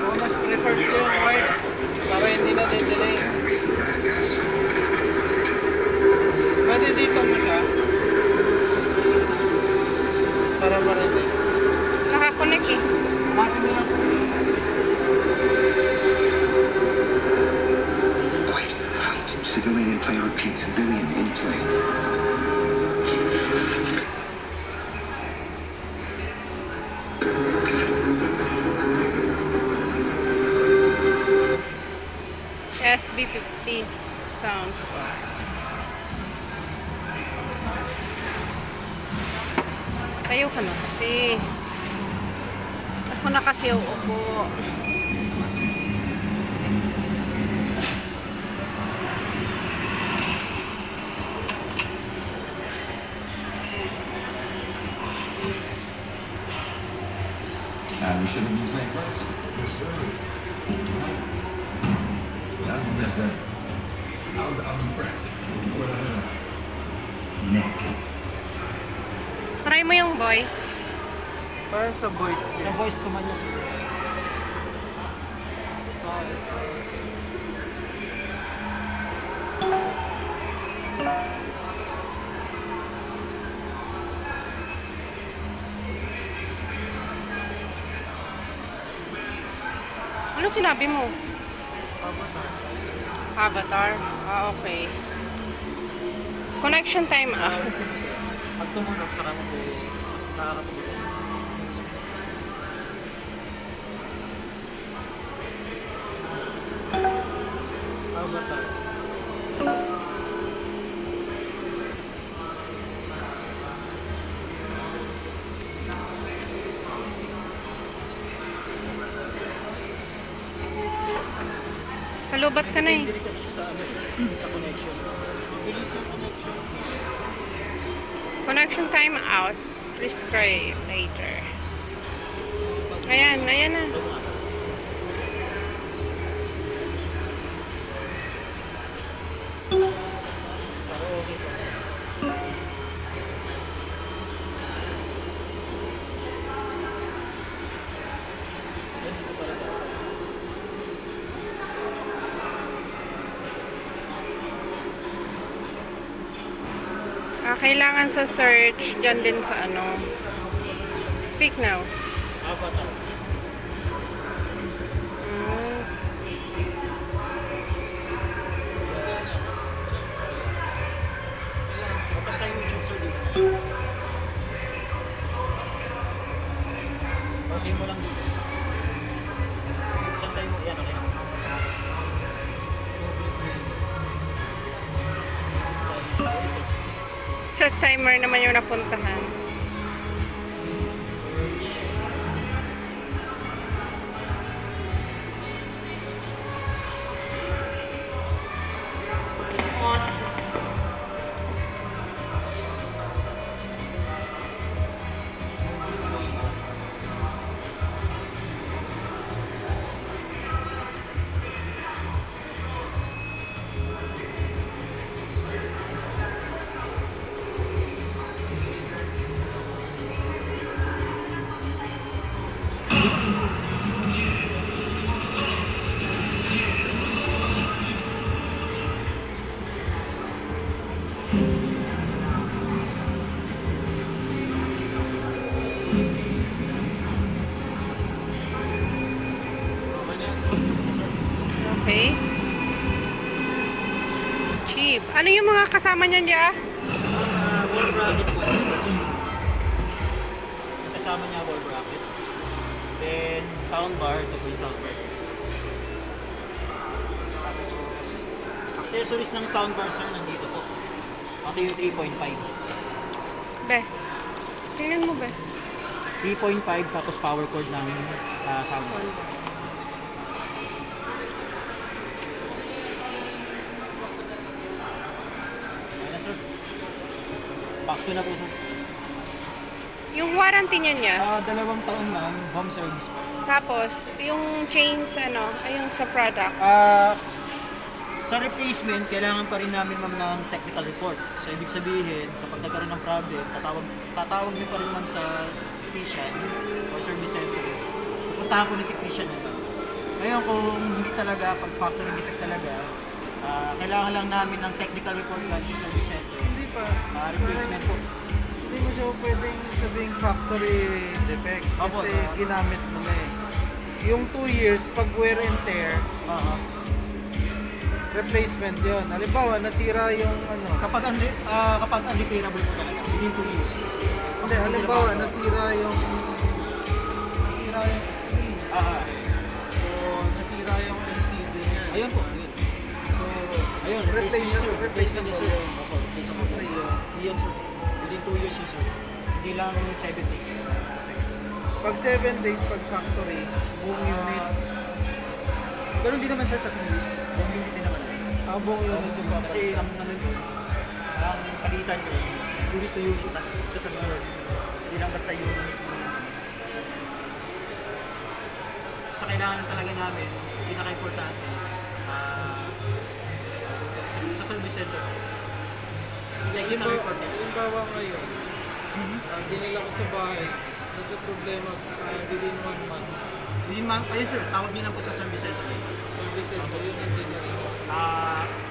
Oo, mas preferred ko yung white para hindi na delay. Pwede dito mo siya. Para marami. Nakakonect eh. Bakit mo lang po? White, height, civilian in play, repeat, civilian in play. SB50 sounds bar. Tayo ka na kasi. Ako na kasi uupo. We should have used that first. Yes, sir. That was the best ever. I was impressed. Nick. Try mo yung voice. Para sa voice. Sa voice command niya sir. Ano sinabi mo? Avatar? Ah, okay. Connection time Pag tumunog sa harap ko, sa harap ko. Avatar. Kalubat ka na eh. Hindi kasi sa sa connection. Bilis yung connection. Connection time out. Please try later. Ayan, ayan na. Pero okay sir. Kailangan sa search, dyan din sa ano. Speak now. Avatar. Mm. Kapag sa YouTube sir dito. Okay mo lang dito. Isang time mo yan, okay? Sa timer naman yung napuntahan. Okay. Cheap. Ano yung mga kasama niyan dyan? Wall bracket po. Kasama niya wall bracket. Then, soundbar. Ito po yung soundbar. Tapos, accessories ng soundbar sir nandito po. Ito yung 3.5. Be. Tingnan mo be. 3.5 tapos power cord ng soundbar. Ayan na sir. Box ko na po sir. Yung warranty niya. 2 taon lang, home service po. Tapos, yung chains, ano, ay yung sa product. Sa replacement, kailangan pa rin namin ma'am ng technical report. So, ibig sabihin, kapag nagkaroon ng problem, tatawag niyo pa rin ma'am sa technician o service center. Pupuntahan po ng technician na lang. Ngayon kung hindi talaga, pag factory defect talaga, kailangan lang namin ng technical report galing sa service center. Hindi pa. Replacement po. Hindi mo siya pwedeng sabing factory defect Opo, kasi ginamit mo na eh. Yung 2 years, pag wear and tear, replacement yon. Halimbawa, nasira yung ano. Kapag unrepairable po talaga, within 2 years. Hindi, halimbawa, nasira yung so, nasira yung LCD niya. Ayun po, ayun. So, Ayun, replacement replacement yun, sir. yun. Opo, replacement Free yun. yun. Free yun, sir. Within 2 years yun, sir. Hindi lang 7 days. Pag 7 days, pag factory, buong unit. Pero hindi naman, sir, sa 2 years. Buong unit din naman. Buong unit yung papag. Kasi ang ano yun, ang palitan yun, unit to unit ito sa store. Hindi lang basta unit mismo. Sa kailangan lang talaga namin, pinaka-importante, sa service center. Technical report niya. Halimbawa ngayon, dinala ko sa bahay, nagka-problema within 1 month. Ayun, sir, tawag niyo lang po sa service center. Service center, yun ang engineering.